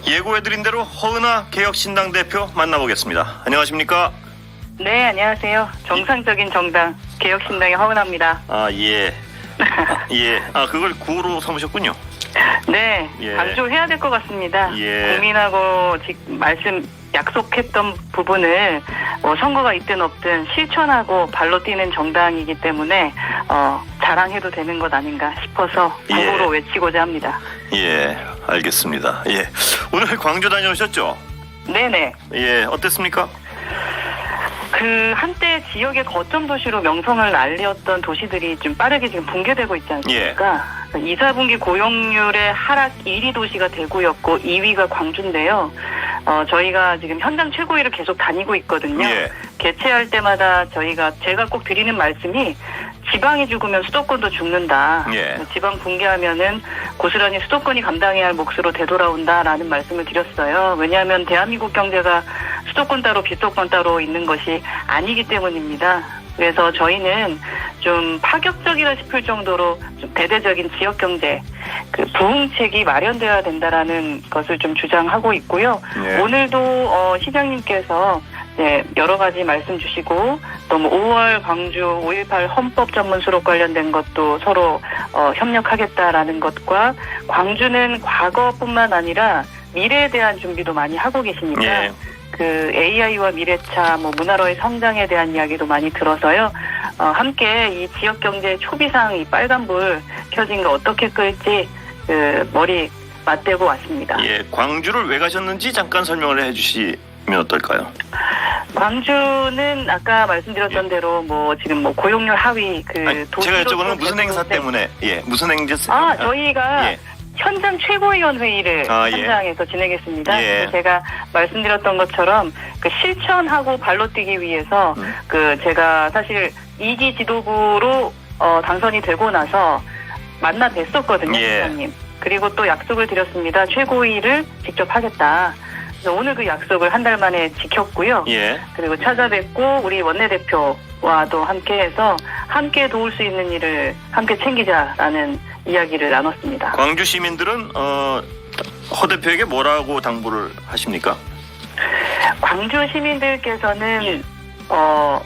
예고해드린 대로 허은하 개혁신당 대표 만나보겠습니다. 안녕하십니까? 네, 안녕하세요. 정상적인 정당 개혁신당의 허은하입니다. 예. 예. 그걸 구호로 삼으셨군요. 네, 예. 강조해야 될 것 같습니다. 예. 국민하고 약속했던 부분을 선거가 있든 없든 실천하고 발로 뛰는 정당이기 때문에 자랑해도 되는 것 아닌가 싶어서 구호로 외치고자 합니다. 예, 알겠습니다. 예. 오늘 광주 다녀오셨죠? 네네. 예, 어땠습니까? 한때 지역의 거점 도시로 명성을 날렸던 도시들이 좀 빠르게 지금 붕괴되고 있지 않습니까? 2, 4분기 고용률의 하락 1위 도시가 대구였고 2위가 광주인데요. 저희가 지금 현장 최고위를 계속 다니고 있거든요. 예. 개최할 때마다 제가 꼭 드리는 말씀이 지방이 죽으면 수도권도 죽는다. 예. 지방 붕괴하면은 고스란히 수도권이 감당해야 할 몫으로 되돌아온다라는 말씀을 드렸어요. 왜냐하면 대한민국 경제가 수도권 따로 비수도권 따로 있는 것이 아니기 때문입니다. 그래서 저희는 좀 파격적이라 싶을 정도로 좀 대대적인 지역 경제, 부흥책이 마련되어야 된다라는 것을 좀 주장하고 있고요. 예. 오늘도 시장님께서 여러 가지 말씀 주시고 또 5월 광주 5.18 헌법 전문 수록 관련된 것도 서로 협력하겠다라는 것과 광주는 과거뿐만 아니라 미래에 대한 준비도 많이 하고 계시니까 예. AI와 미래차, 문화로의 성장에 대한 이야기도 많이 들어서요. 함께 이 지역 경제 초비상 이 빨간불 켜진 거 어떻게 끌지 머리 맞대고 왔습니다. 예, 광주를 왜 가셨는지 잠깐 설명을 해주시면 어떨까요? 광주는 아까 말씀드렸던 대로 지금 고용률 하위 제가 여쭤보는 무슨 행사 때문에 무슨 행사? 저희가 예. 현장 최고위원 회의를 현장에서 진행했습니다. 예. 제가 말씀드렸던 것처럼 실천하고 발로 뛰기 위해서 제가 사실 2기 지도부로 당선이 되고 나서 만나 뵀었거든요, 예. 시장님. 그리고 또 약속을 드렸습니다. 최고위를 직접 하겠다. 그래서 오늘 그 약속을 한 달 만에 지켰고요. 예. 그리고 찾아뵙고 우리 원내대표와도 함께해서 함께 도울 수 있는 일을 함께 챙기자라는 이야기를 나눴습니다. 광주 시민들은 허 대표에게 뭐라고 당부를 하십니까? 광주 시민들께서는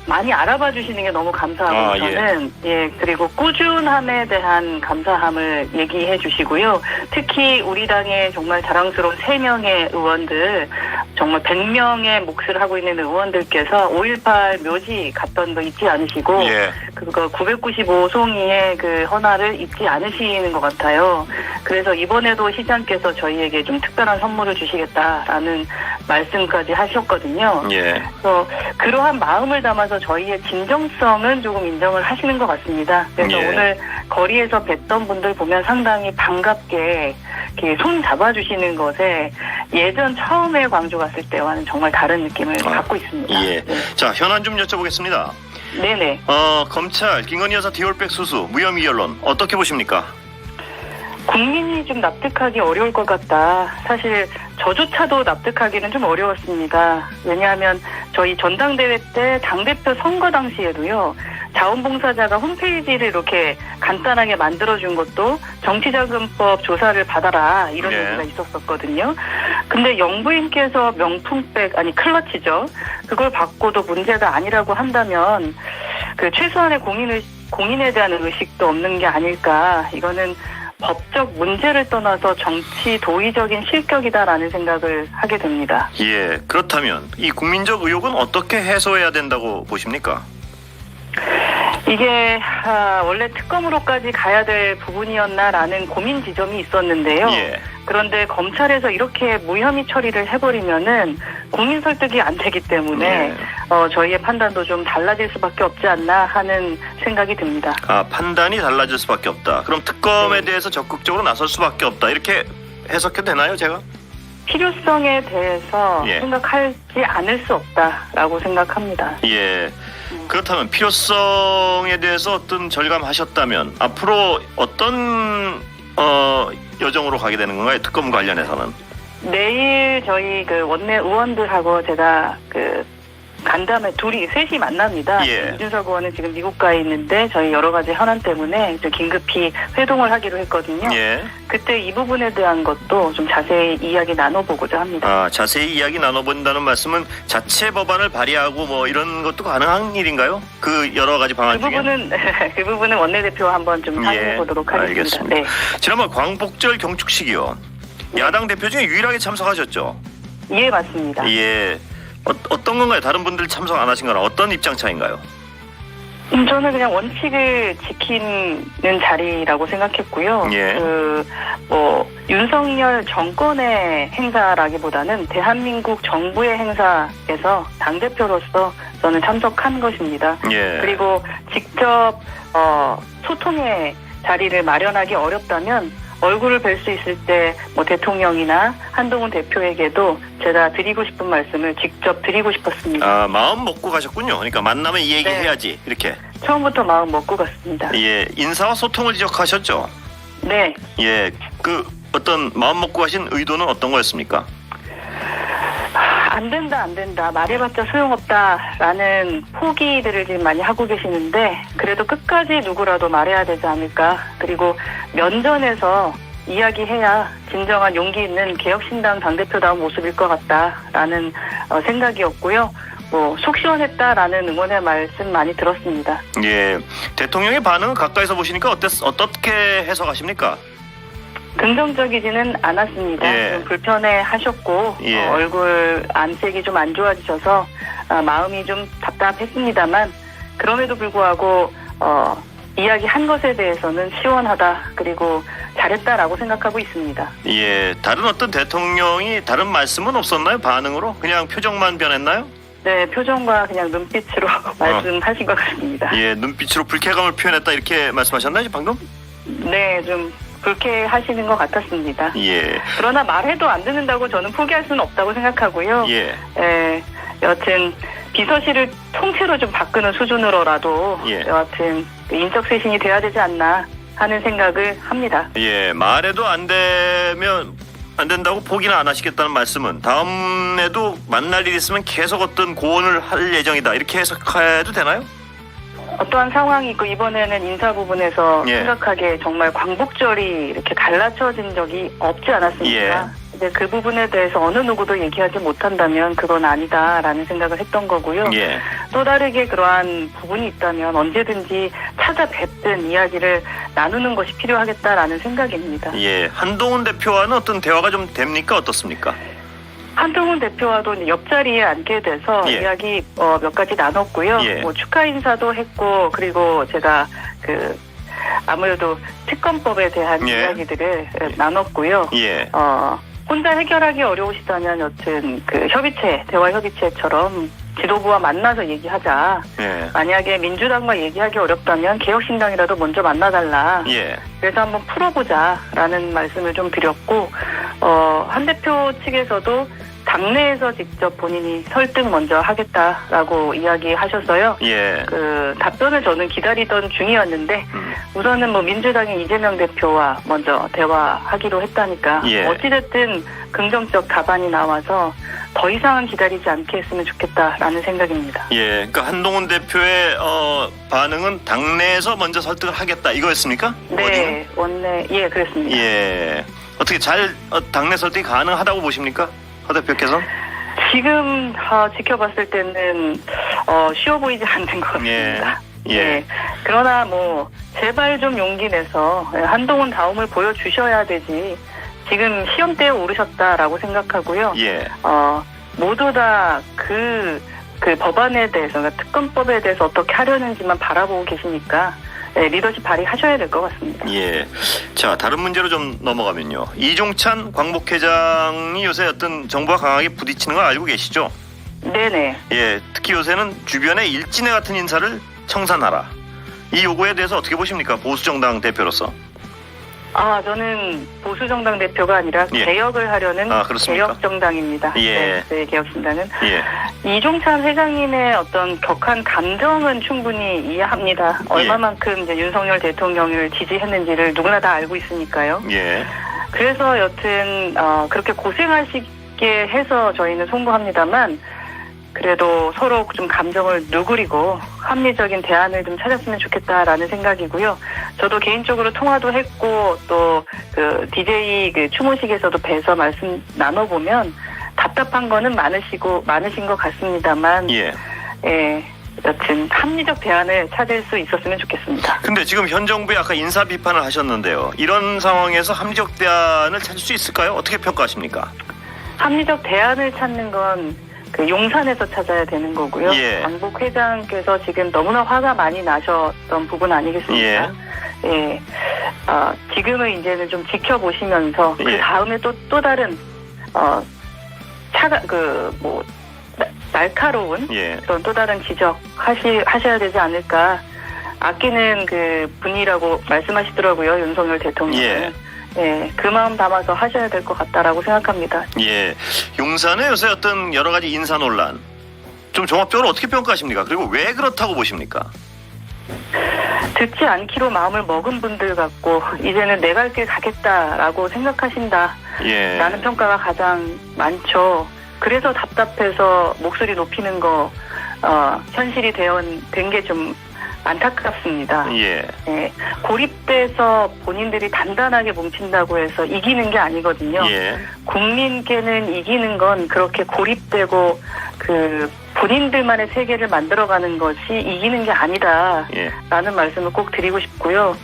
많이 알아봐 주시는 게 너무 감사하고 저는 그리고 꾸준함에 대한 감사함을 얘기해 주시고요. 특히 우리 당의 정말 자랑스러운 3명의 의원들, 정말 100명의 몫을 하고 있는 의원들께서 5.18 묘지 갔던 거 잊지 않으시고 그거 995송이의 헌화를 잊지 않으시는 것 같아요. 그래서 이번에도 시장께서 저희에게 좀 특별한 선물을 주시겠다라는 말씀까지 하셨거든요. 그래서 그러한 마음을 담아서 저희의 진정성은 조금 인정을 하시는 것 같습니다. 그래서 오늘 거리에서 뵀던 분들 보면 상당히 반갑게 이렇게 손 잡아주시는 것에 예전 처음에 광주 갔을 때와는 정말 다른 느낌을 갖고 있습니다. 예. 자, 현안 좀 여쭤보겠습니다. 네네. 검찰 김건희 여사 디올백 수수 무혐의 결론 어떻게 보십니까? 국민이 좀 납득하기 어려울 것 같다. 사실 저조차도 납득하기는 좀 어려웠습니다. 왜냐하면 저희 전당대회 때 당대표 선거 당시에도요. 자원봉사자가 홈페이지를 이렇게 간단하게 만들어준 것도 정치자금법 조사를 받아라 이런 얘기가 있었었거든요. 근데 영부인께서 명품백, 클러치죠. 그걸 받고도 문제가 아니라고 한다면 최소한의 공인에 대한 의식도 없는 게 아닐까. 이거는 법적 문제를 떠나서 정치 도의적인 실격이다라는 생각을 하게 됩니다. 예, 그렇다면 이 국민적 의혹은 어떻게 해소해야 된다고 보십니까? 이게 원래 특검으로까지 가야 될 부분이었나라는 고민 지점이 있었는데요. 그런데 검찰에서 이렇게 무혐의 처리를 해버리면은 국민 설득이 안 되기 때문에 저희의 판단도 좀 달라질 수밖에 없지 않나 하는 생각이 듭니다. 판단이 달라질 수밖에 없다. 그럼 특검에 대해서 적극적으로 나설 수밖에 없다. 이렇게 해석해도 되나요, 제가? 필요성에 대해서 생각하지 않을 수 없다라고 생각합니다. 예. 그렇다면 필요성에 대해서 어떤 절감하셨다면 앞으로 어떤 여정으로 가게 되는 건가요? 특검 관련해서는? 내일 저희 원내 의원들하고 제가 간담회 셋이 만납니다. 예. 이준석 의원은 지금 미국 가 있는데 저희 여러 가지 현안 때문에 이제 긴급히 회동을 하기로 했거든요. 예. 그때 이 부분에 대한 것도 좀 자세히 이야기 나눠보고자 합니다. 아, 자세히 이야기 나눠본다는 말씀은 자체 법안을 발의하고 뭐 이런 것도 가능한 일인가요? 그 여러 가지 방안 중에? 그 부분은 원내대표와 한번 좀 상의해 보도록 하겠습니다. 알겠습니다. 네. 지난번 광복절 경축식이요. 야당 대표 중에 유일하게 참석하셨죠? 예, 맞습니다. 예. 어떤 건가요? 다른 분들 참석 안 하신 거나 어떤 입장 차인가요? 저는 그냥 원칙을 지키는 자리라고 생각했고요. 예. 윤석열 정권의 행사라기보다는 대한민국 정부의 행사에서 당대표로서 저는 참석한 것입니다. 예. 그리고 직접 소통의 자리를 마련하기 어렵다면 얼굴을 뵐 수 있을 때 뭐 대통령이나 한동훈 대표에게도 제가 드리고 싶은 말씀을 직접 드리고 싶었습니다. 아, 마음 먹고 가셨군요. 그러니까 만나면 이 얘기 네. 해야지 이렇게. 처음부터 마음 먹고 갔습니다. 예, 인사와 소통을 지적하셨죠. 네. 예, 그 어떤 마음 먹고 가신 의도는 어떤 거였습니까? 안 된다. 말해봤자 소용없다라는 포기들을 지금 많이 하고 계시는데 그래도 끝까지 누구라도 말해야 되지 않을까. 그리고 면전에서 이야기해야 진정한 용기 있는 개혁신당 당대표다운 모습일 것 같다라는 생각이었고요. 속 시원했다라는 응원의 말씀 많이 들었습니다. 예, 대통령의 반응을 가까이서 보시니까 어떻게 해석하십니까? 긍정적이지는 않았습니다. 예. 좀 불편해하셨고 예. 얼굴 안색이 좀 안 좋아지셔서 마음이 좀 답답했습니다만 그럼에도 불구하고 이야기한 것에 대해서는 시원하다 그리고 잘했다라고 생각하고 있습니다. 예, 다른 어떤 대통령이 다른 말씀은 없었나요? 반응으로? 그냥 표정만 변했나요? 네, 표정과 그냥 눈빛으로 말씀하신 것 같습니다. 예, 눈빛으로 불쾌감을 표현했다 이렇게 말씀하셨나요, 방금? 네, 좀 불쾌하시는 것 같았습니다. 예. 그러나 말해도 안 듣는다고 저는 포기할 수는 없다고 생각하고요. 예. 여하튼 비서실을 통째로 좀 바꾸는 수준으로라도 예. 여하튼 인적쇄신이 돼야 되지 않나 하는 생각을 합니다. 예, 말해도 안 된다고 포기는 안 하시겠다는 말씀은 다음에도 만날 일 있으면 계속 어떤 고언을 할 예정이다 이렇게 해석해도 되나요? 어떠한 상황이 있고 이번에는 인사 부분에서 예. 심각하게 정말 광복절이 이렇게 갈라쳐진 적이 없지 않았습니까? 예. 근데 그 부분에 대해서 어느 누구도 얘기하지 못한다면 그건 아니다라는 생각을 했던 거고요. 예. 또 다르게 그러한 부분이 있다면 언제든지 찾아뵙든 이야기를 나누는 것이 필요하겠다라는 생각입니다. 예, 한동훈 대표와는 어떤 대화가 좀 됩니까? 어떻습니까? 한동훈 대표와도 이제 옆자리에 앉게 돼서 예. 이야기 몇 가지 나눴고요. 예. 축하 인사도 했고 그리고 제가 아무래도 특검법에 대한 예. 이야기들을 나눴고요. 예. 혼자 해결하기 어려우시다면 여튼 대화 협의체처럼 지도부와 만나서 얘기하자. 예. 만약에 민주당과 얘기하기 어렵다면 개혁신당이라도 먼저 만나달라. 예. 그래서 한번 풀어보자라는 말씀을 좀 드렸고 한 대표 측에서도 당내에서 직접 본인이 설득 먼저 하겠다라고 이야기하셔서요. 예. 답변을 저는 기다리던 중이었는데 우선은 민주당의 이재명 대표와 먼저 대화하기로 했다니까 예. 어찌됐든 긍정적 답안이 나와서 더 이상은 기다리지 않게 했으면 좋겠다라는 생각입니다. 예. 그러니까 한동훈 대표의 반응은 당내에서 먼저 설득을 하겠다 이거였습니까? 네, 원내 그렇습니다. 예. 어떻게 잘 당내 설득이 가능하다고 보십니까? 허 대표께서? 지금 지켜봤을 때는 쉬워 보이지 않는 것 같습니다. 예. 예. 네. 그러나 제발 좀 용기 내서 한동훈 다움을 보여주셔야 되지. 지금 시험대에 오르셨다라고 생각하고요. 예. 모두 다 그 법안에 대해서, 그러니까 특검법에 대해서 어떻게 하려는지만 바라보고 계시니까 리더십 발휘하셔야 될 것 같습니다. 예. 자, 다른 문제로 좀 넘어가면요. 이종찬 광복회장이 요새 어떤 정부와 강하게 부딪히는 거 알고 계시죠? 네네. 예. 특히 요새는 주변에 일진애 같은 인사를 청산하라. 이 요구에 대해서 어떻게 보십니까? 보수정당 대표로서. 저는 보수정당 대표가 아니라 예. 개혁을 하려는 그렇습니까? 개혁정당입니다. 예. 네, 개혁신당은. 예. 이종찬 회장님의 어떤 격한 감정은 충분히 이해합니다. 얼마만큼 이제 윤석열 대통령을 지지했는지를 누구나 다 알고 있으니까요. 예. 그래서 여튼 그렇게 고생하시게 해서 저희는 송구합니다만 그래도 서로 좀 감정을 누그리고 합리적인 대안을 좀 찾았으면 좋겠다라는 생각이고요. 저도 개인적으로 통화도 했고 또 그 DJ 그 추모식에서도 뵈서 말씀 나눠보면 답답한 거는 많으신 것 같습니다만, 예. 예, 여튼 합리적 대안을 찾을 수 있었으면 좋겠습니다. 근데 지금 현 정부에 아까 인사 비판을 하셨는데요. 이런 상황에서 합리적 대안을 찾을 수 있을까요? 어떻게 평가하십니까? 합리적 대안을 찾는 건 그 용산에서 찾아야 되는 거고요. 예. 왕복 회장께서 지금 너무나 화가 많이 나셨던 부분 아니겠습니까? 예. 지금은 이제는 좀 지켜보시면서 예. 그 다음에 또 다른 날카로운 예. 그런 또 다른 지적 하셔야 되지 않을까. 아끼는 그 분이라고 말씀하시더라고요, 윤석열 대통령은. 예. 예, 그 마음 담아서 하셔야 될 것 같다라고 생각합니다. 예. 용산의 요새 어떤 여러 가지 인사 논란 좀 종합적으로 어떻게 평가하십니까? 그리고 왜 그렇다고 보십니까? 듣지 않기로 마음을 먹은 분들 같고 이제는 내 갈 길 가겠다라고 생각하신다. 예. 라는 평가가 가장 많죠. 그래서 답답해서 목소리 높이는 거 현실이 된 게 좀 안타깝습니다. 예. 예, 고립돼서 본인들이 단단하게 뭉친다고 해서 이기는 게 아니거든요. 예. 국민께는 이기는 건 그렇게 고립되고 그 본인들만의 세계를 만들어가는 것이 이기는 게 아니다라는 예. 말씀을 꼭 드리고 싶고요.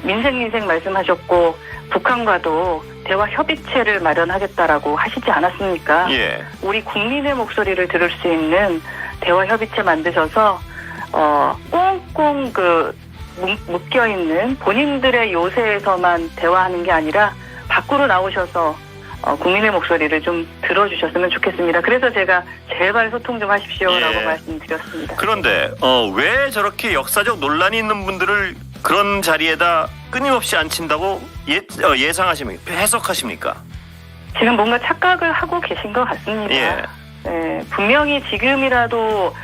민생 말씀하셨고 북한과도 대화 협의체를 마련하겠다라고 하시지 않았습니까? 예. 우리 국민의 목소리를 들을 수 있는 대화 협의체 만드셔서 꽁꽁 묶여 있는 본인들의 요새에서만 대화하는 게 아니라 밖으로 나오셔서 국민의 목소리를 좀 들어주셨으면 좋겠습니다. 그래서 제가 제발 소통 좀 하십시오라고 예. 말씀드렸습니다. 그런데 왜 저렇게 역사적 논란이 있는 분들을 그런 자리에다 끊임없이 앉힌다고 예상하십니까? 해석하십니까? 지금 뭔가 착각을 하고 계신 것 같습니다. 예. 예, 분명히 지금이라도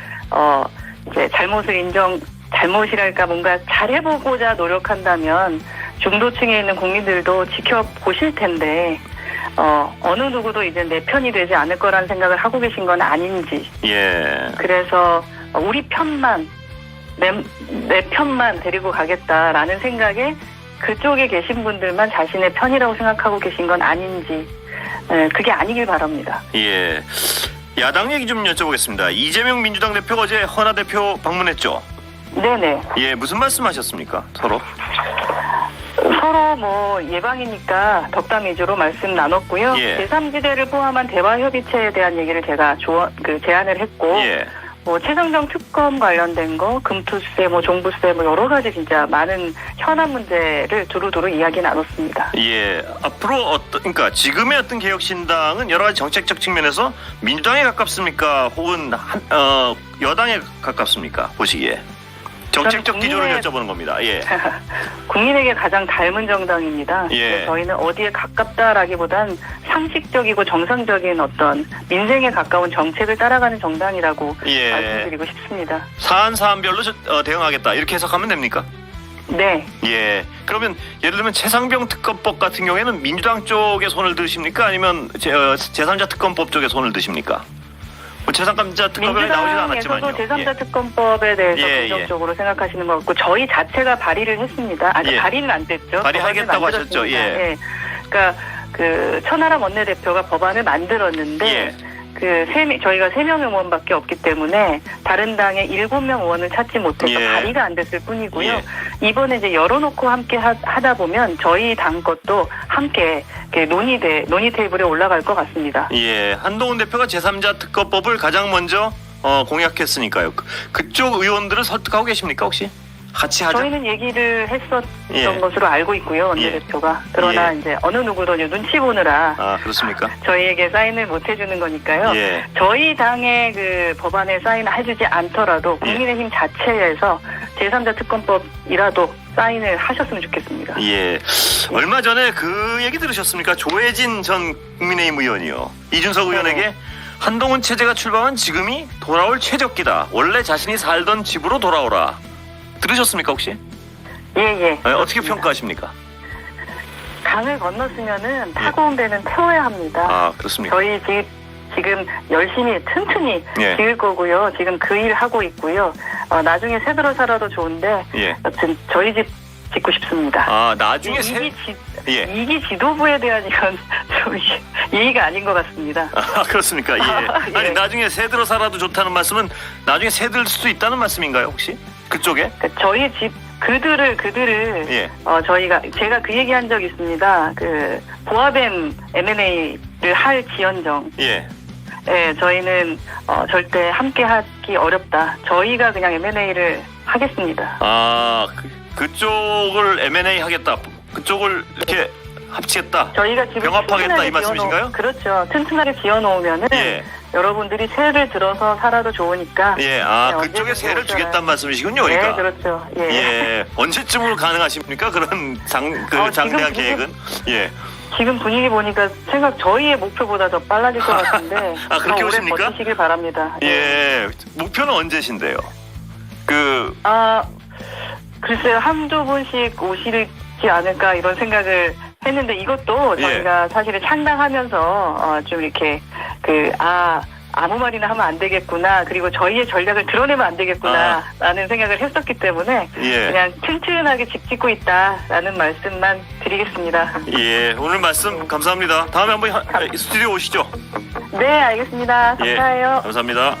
이제 잘못이랄까 뭔가 잘해보고자 노력한다면 중도층에 있는 국민들도 지켜보실 텐데 어느 누구도 이제 내 편이 되지 않을 거라는 생각을 하고 계신 건 아닌지. 예. 그래서 우리 편만 내 편만 데리고 가겠다라는 생각에 그쪽에 계신 분들만 자신의 편이라고 생각하고 계신 건 아닌지. 그게 아니길 바랍니다. 예. 야당 얘기 좀 여쭤보겠습니다. 이재명 민주당 대표가 어제 허나 대표 방문했죠? 네네. 예, 무슨 말씀하셨습니까? 서로? 서로 예방이니까 덕담 위주로 말씀 나눴고요. 예. 제3지대를 포함한 대화협의체에 대한 얘기를 제가 제안을 했고, 예. 최상정 특검 관련된 거, 금투세, 종부세, 여러 가지 진짜 많은 현안 문제를 두루두루 이야기 나눴습니다. 예. 앞으로 그러니까 지금의 어떤 개혁신당은 여러 가지 정책적 측면에서 민주당에 가깝습니까? 혹은 여당에 가깝습니까? 보시기에. 정책적 기조를 여쭤보는 겁니다. 예. 국민에게 가장 닮은 정당입니다. 예. 저희는 어디에 가깝다라기보단 상식적이고 정상적인 어떤 민생에 가까운 정책을 따라가는 정당이라고 예. 말씀드리고 싶습니다. 사안별로 대응하겠다 이렇게 해석하면 됩니까? 네. 예. 그러면 예를 들면 최상병 특검법 같은 경우에는 민주당 쪽에 손을 드십니까? 아니면 제3자 특검법 쪽에 손을 드십니까? 제3자 특검에 나오진 않았지만요. 민주당에서도 제3자 특검법에 대해서 긍정적으로 생각하시는 것 같고 저희 자체가 발의를 했습니다. 아니 발의는 안 됐죠. 발의하겠다고 하셨죠. 예. 그러니까 천하람 원내대표가 법안을 만들었는데 저희가 3명 의원밖에 없기 때문에 다른 당의 7명 의원을 찾지 못해서 발의가 안 됐을 뿐이고요. 이번에 이제 열어놓고 함께 하다 보면 저희 당 것도 함께 논의 테이블에 올라갈 것 같습니다. 예, 한동훈 대표가 제3자 특검법을 가장 먼저 공약했으니까요. 그쪽 의원들을 설득하고 계십니까 혹시? 같이 하자. 저희는 얘기를 했었던 것으로 알고 있고요, 원내대표가. 그러나 이제 어느 누구도 눈치 보느라. 그렇습니까? 저희에게 사인을 못 해주는 거니까요. 예. 저희 당의 법안에 사인을 해주지 않더라도 국민의힘 자체에서 제3자 특검법이라도 사인을 하셨으면 좋겠습니다. 예. 얼마 전에 그 얘기 들으셨습니까? 조혜진 전 국민의힘 의원이요. 이준석 의원에게 한동훈 체제가 출범한 지금이 돌아올 최적기다. 원래 자신이 살던 집으로 돌아오라. 들으셨습니까 혹시? 예. 어떻게 평가하십니까? 강을 건넜으면은 타고 온 배는 태워야 합니다. 그렇습니까? 저희 집 지금 열심히 튼튼히 예. 지을 거고요. 지금 그 일 하고 있고요. 나중에 새 들어 살아도 좋은데 예. 여튼 저희 집 짓고 싶습니다. 아, 나중에 예. 이기 지도부에 대한 이건 좀 예의가 아닌 것 같습니다. 아, 그렇습니까? 예. 예. 아니, 나중에 새 들어 살아도 좋다는 말씀은 나중에 새 들 수도 있다는 말씀인가요, 혹시? 그쪽에? 그러니까 저희 집 그들을 예. 제가 그 얘기한 적 있습니다. 그 보아뱀 M&A를 할 지연정. 예. 예, 저희는 절대 함께 하기 어렵다. 저희가 그냥 M&A를 하겠습니다. 아, 그쪽을 M&A 하겠다. 그쪽을 이렇게 합치겠다. 저희가 지금 병합하겠다 이 튼튼하게 말씀이신가요? 그렇죠. 튼튼하게 지어놓으면은 예. 여러분들이 새를 들어서 살아도 좋으니까. 예, 네, 그쪽에 언제든지 새를 오셔라. 주겠다는 말씀이시군요, 그러니까. 네, 그렇죠. 예. 예. 언제쯤으로 가능하십니까? 그런 장대한 지금 계획은? 예. 지금 분위기 보니까 저희의 목표보다 더 빨라질 것 같은데. 아, 그렇게 더 오래 보십니까? 버티시길 바랍니다. 예. 목표는 언제신데요? 글쎄요, 한두 분씩 오시지 않을까 이런 생각을 했는데 이것도 예. 저희가 사실은 창당하면서 좀 이렇게 아무 말이나 하면 안 되겠구나, 그리고 저희의 전략을 드러내면 안 되겠구나 라는 생각을 했었기 때문에 예. 그냥 튼튼하게 집 짓고 있다라는 말씀만 드리겠습니다. 예. 오늘 말씀 감사합니다. 다음에 한번 스튜디오 오시죠. 네, 알겠습니다. 감사해요. 예. 감사합니다.